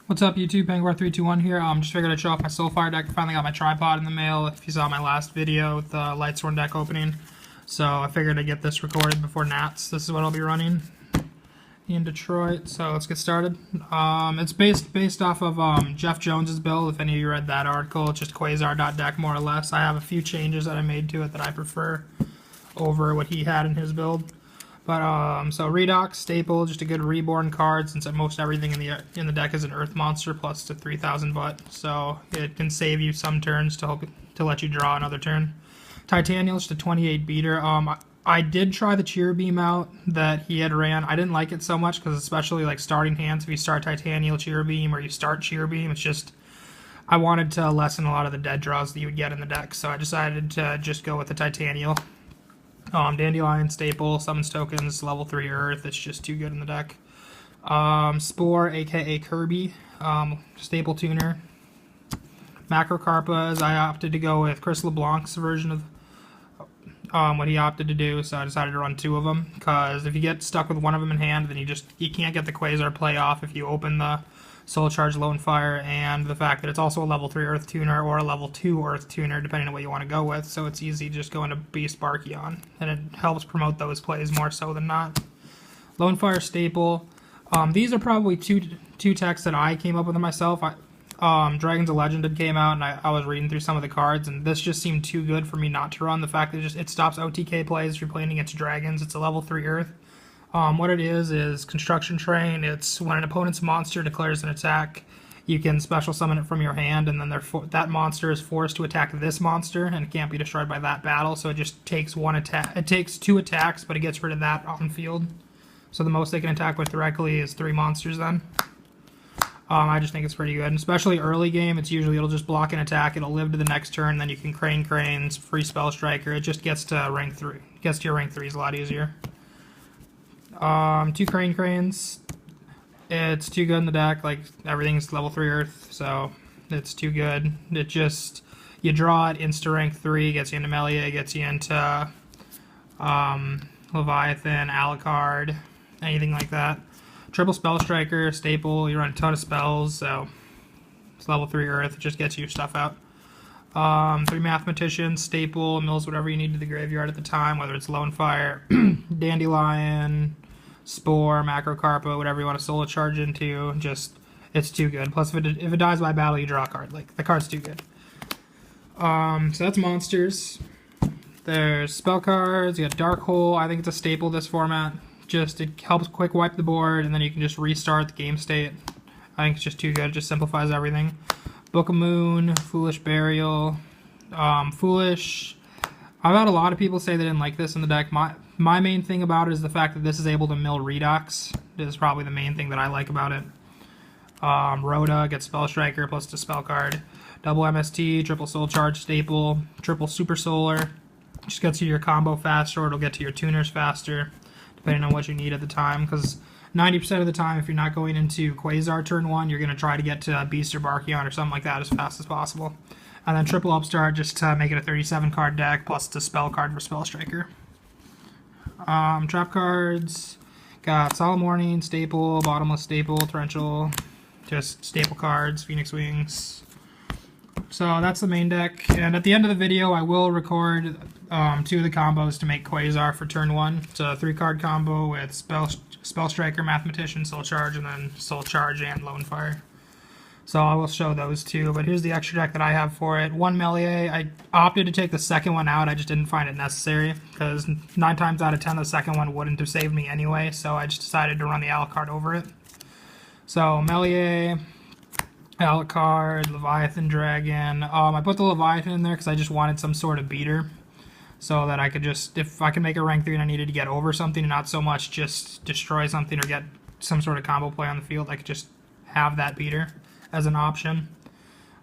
What's up, YouTube? Penguin321 here. Just figured I'd show off my Soulfire deck. I finally got my tripod in the mail. If you saw my last video with the Lightsworn deck opening, so I figured I'd get this recorded before Nats. This is what I'll be running in Detroit. So let's get started. It's based off of Jeff Jones's build. If any of you read that article, it's just Quasar.deck more or less. I have a few changes that I made to it that I prefer over what he had in his build. But so Redox staple, just a good reborn card since most everything in the deck is an Earth monster plus to 3,000 butt, so it can save you some turns to let you draw another turn. Titanial, just a 28 beater. I did try the Cheer Beam out that he had ran. I didn't like it so much because especially like starting hands, if you start Titanial Cheer Beam or you start Cheer Beam, it's just I wanted to lessen a lot of the dead draws that you would get in the deck, so I decided to just go with the Titanial. Dandelion staple, summons tokens, level 3 Earth, it's just too good in the deck. Spore, aka Kirby, staple tuner. Macrocarpas, I opted to go with Chris LeBlanc's version of what he opted to do, so I decided to run 2 of them, because if you get stuck with one of them in hand, then you can't get the Quasar play off if you open the Soul Charge Lonefire, and the fact that it's also a level 3 Earth Tuner or a level 2 Earth Tuner, depending on what you want to go with, so it's easy to just go into Beast Barkion, and it helps promote those plays more so than not. Lonefire staple. These are probably two techs that I came up with myself. Dragons of Legend had came out, and I was reading through some of the cards, and this just seemed too good for me not to run. The fact that it stops OTK plays if you're playing against dragons. It's a level 3 Earth. What it is Construction Train. It's when an opponent's monster declares an attack, you can special summon it from your hand, and then that monster is forced to attack this monster, and it can't be destroyed by that battle, so it just takes one attack. It takes 2 attacks, but it gets rid of that on field. So the most they can attack with directly is 3 monsters then. I just think it's pretty good, and especially early game, it'll just block an attack, it'll live to the next turn, then you can Cranes, free Spell Striker, it just gets to rank 3. Gets to your rank 3s a lot easier. 2 Cranes. It's too good in the deck. Like, everything's level 3 Earth, so it's too good. It just, you draw it, insta rank 3, gets you into Melee, gets you into Leviathan, Alucard, anything like that. Triple Spell Striker, staple, you run a ton of spells, so it's level 3 Earth, it just gets your stuff out. 3 Mathematicians, staple, mills whatever you need to the graveyard at the time, whether it's Lonefire, Dandelion, Spore, Macrocarpa, whatever you want to solo charge into, just, it's too good. Plus, if it dies by battle, you draw a card. Like, the card's too good. So that's monsters. There's spell cards, you got Dark Hole, I think it's a staple this format. Just, it helps quick wipe the board, and then you can just restart the game state. I think it's just too good, it just simplifies everything. Book of Moon, Foolish Burial, Foolish. I've had a lot of people say they didn't like this in the deck. My main thing about it is the fact that this is able to mill Redox. This is probably the main thing that I like about it. Rhoda gets Spell Striker plus the spell card. Double MST, triple Soul Charge staple, triple Super Solar. Just gets you your combo faster, or it'll get to your tuners faster, depending on what you need at the time, because 90% of the time, if you're not going into Quasar turn 1, you're going to try to get to Beast or Barkion or something like that as fast as possible. And then triple Upstart just to make it a 37 card deck, plus the spell card for Spell Striker. Trap cards, got Solemn Warning, staple, Bottomless staple, Torrential, just staple cards, Phoenix Wings. So that's the main deck, and at the end of the video I will record 2 of the combos to make Quasar for turn 1. It's a 3-card combo with Spell Striker, Mathematician, Soul Charge, and then Soul Charge and Lonefire. So I will show those 2, but here's the extra deck that I have for it. 1 Melee, I opted to take the second one out, I just didn't find it necessary, because 9 times out of 10 the second one wouldn't have saved me anyway, so I just decided to run the Alucard over it. So Melee, Alucard, Leviathan Dragon. I put the Leviathan in there because I just wanted some sort of beater, so that I could just, if I could make a rank 3 and I needed to get over something and not so much just destroy something or get some sort of combo play on the field, I could just have that beater as an option.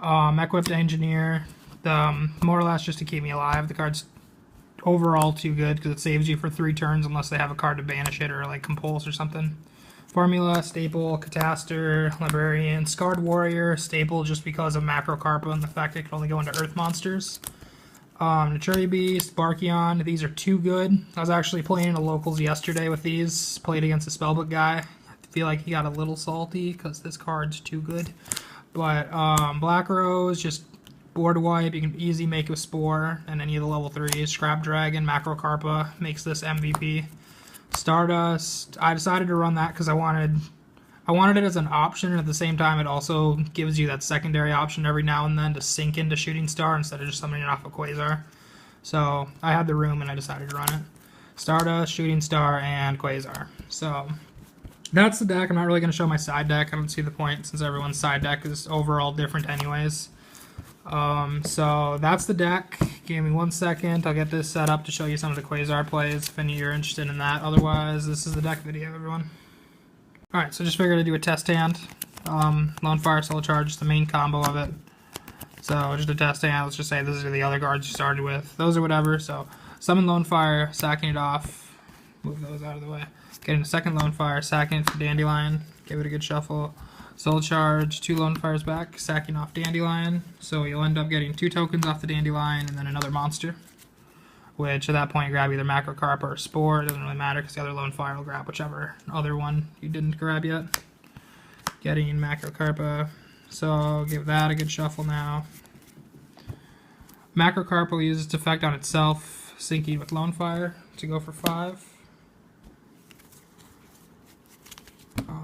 Equipped Engineer, more or less just to keep me alive. The card's overall too good because it saves you for 3 turns unless they have a card to banish it or like compulse or something. Formula, staple, Cataster, Librarian, Scarred Warrior, staple just because of Macrocarpa and the fact it can only go into Earth monsters. Naturi Beast, Barkion, these are too good. I was actually playing in the locals yesterday with these, played against a Spellbook guy. feel like he got a little salty because this card's too good. But Black Rose, just board wipe. You can easy make with Spore and any of the level 3s. Scrap Dragon, Macrocarpa makes this MVP. Stardust, I decided to run that because I wanted it as an option, and at the same time it also gives you that secondary option every now and then to sink into Shooting Star instead of just summoning it off of Quasar. So I had the room and I decided to run it. Stardust, Shooting Star, and Quasar. So that's the deck. I'm not really going to show my side deck. I don't see the point since everyone's side deck is overall different anyways. So that's the deck. Give me 1 second. I'll get this set up to show you some of the Quasar plays if any of you are interested in that. Otherwise, this is the deck video, everyone. Alright, so just figured I'd do a test hand. Lone Fire, Soul Charge is the main combo of it. So just a test hand. Let's just say these are the other cards you started with. Those are whatever. So summon Lone Fire, sacking it off. Move those out of the way. Getting a second Lone Fire, sacking it for Dandelion. Give it a good shuffle. Soul Charge, 2 Lone Fires back, sacking off Dandelion. So you'll end up getting 2 tokens off the Dandelion and then another monster. Which at that point you grab either Macrocarpa or Spore. It doesn't really matter because the other Lone Fire will grab whichever other one you didn't grab yet. Getting Macrocarpa. So give that a good shuffle now. Macrocarpa will use its effect on itself, syncing with Lone Fire to go for 5.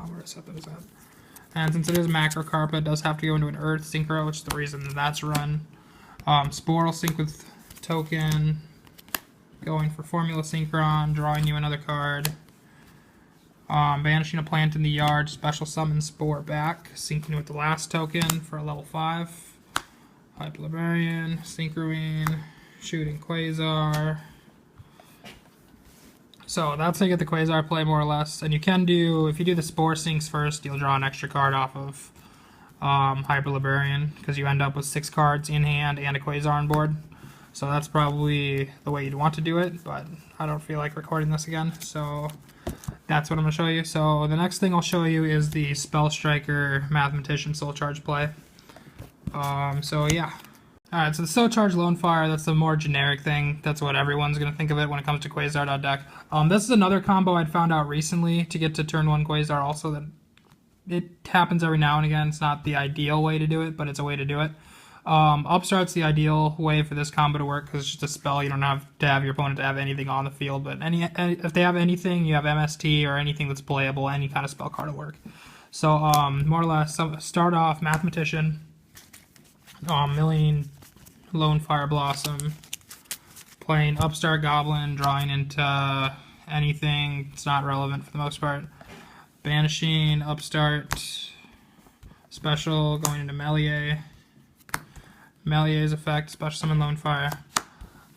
Where to set those up? And since it is Macrocarpa, it does have to go into an Earth Synchro, which is the reason that's run. Spore will sync with Token, going for Formula Synchron, drawing you another card. Banishing a plant in the yard, special summon Spore back, syncing with the last token for a level 5. Hyperlibrarian, Synchroine, shooting Quasar. So that's how you get the Quasar play more or less. And you can do, if you do the Spore syncs first, you'll draw an extra card off of Hyperlibrarian because you end up with 6 cards in hand and a Quasar on board. So that's probably the way you'd want to do it, but I don't feel like recording this again, so that's what I'm going to show you. So the next thing I'll show you is the Spell Striker Mathematician Soul Charge play. So yeah. Alright, so the Soul Charge Lone Fire, that's the more generic thing. That's what everyone's going to think of it when it comes to Quasar.deck. This is another combo I'd found out recently to get to turn 1 Quasar also that it happens every now and again. It's not the ideal way to do it, but it's a way to do it. Upstart's the ideal way for this combo to work because it's just a spell. You don't have to have your opponent to have anything on the field, but if they have anything, you have MST or anything that's playable, any kind of spell card will work. So more or less, start off Mathematician, milling Lone Fire Blossom, playing Upstart Goblin, drawing into anything. It's not relevant for the most part. Banishing Upstart, special, going into Melier. Melier's effect, special summon Lone Fire.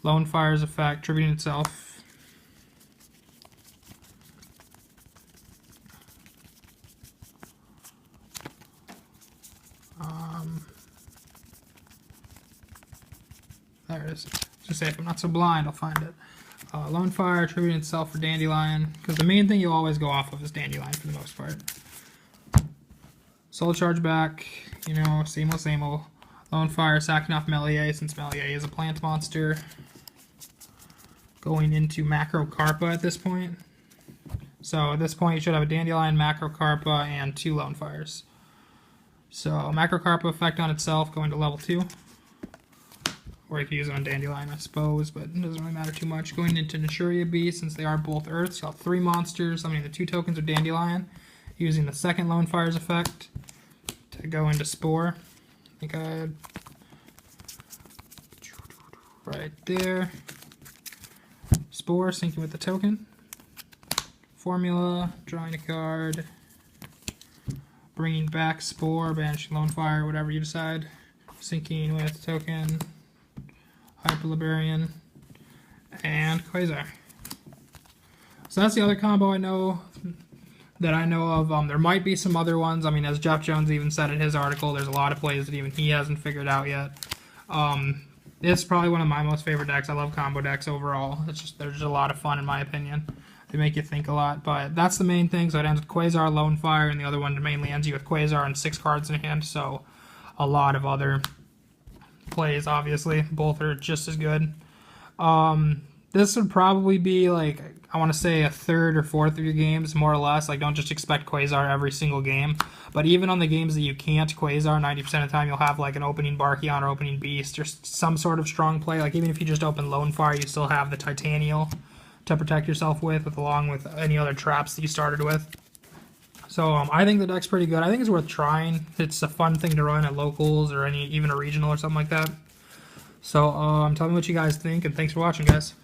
Lone Fire's effect, tributing itself. There it is. Just say if I'm not so blind, I'll find it. Lone Fire, tributing itself for Dandelion, because the main thing you always go off of is Dandelion for the most part. Soul Charge back, you know, same old, same old. Lone Fire, sacking off Melier, since Melier is a plant monster. Going into Macrocarpa at this point. So at this point you should have a Dandelion, Macrocarpa, and 2 Lone Fires. So Macrocarpa effect on itself, going to level 2. Or you can use it on Dandelion, I suppose, but it doesn't really matter too much. Going into Naturia Beast, since they are both Earths, you have 3 monsters, summoning the 2 tokens of Dandelion, using the second Lone Fire's effect to go into Spore. I think I had right there. Spore, syncing with the token. Formula, drawing a card. Bringing back Spore, banishing Lone Fire, whatever you decide. Syncing with token. Hyperlibrarian. And Quasar. So that's the other combo I know of. There might be some other ones. I mean, as Jeff Jones even said in his article, there's a lot of plays that even he hasn't figured out yet. It's probably one of my most favorite decks. I love combo decks overall. They're just a lot of fun in my opinion. They make you think a lot, but that's the main thing. So it ends with Quasar, Lone Fire, and the other one mainly ends you with Quasar and 6 cards in hand. So a lot of other plays, obviously. Both are just as good. This would probably be like, I want to say a third or fourth of your games, more or less. Like, don't just expect Quasar every single game. But even on the games that you can't Quasar, 90% of the time you'll have like an opening Barkion or opening Beast or some sort of strong play. Like, even if you just open Lone Fire, you still have the Titanial to protect yourself with along with any other traps that you started with. So I think the deck's pretty good. I think it's worth trying. It's a fun thing to run at locals or even a regional or something like that. So tell me what you guys think, and thanks for watching, guys.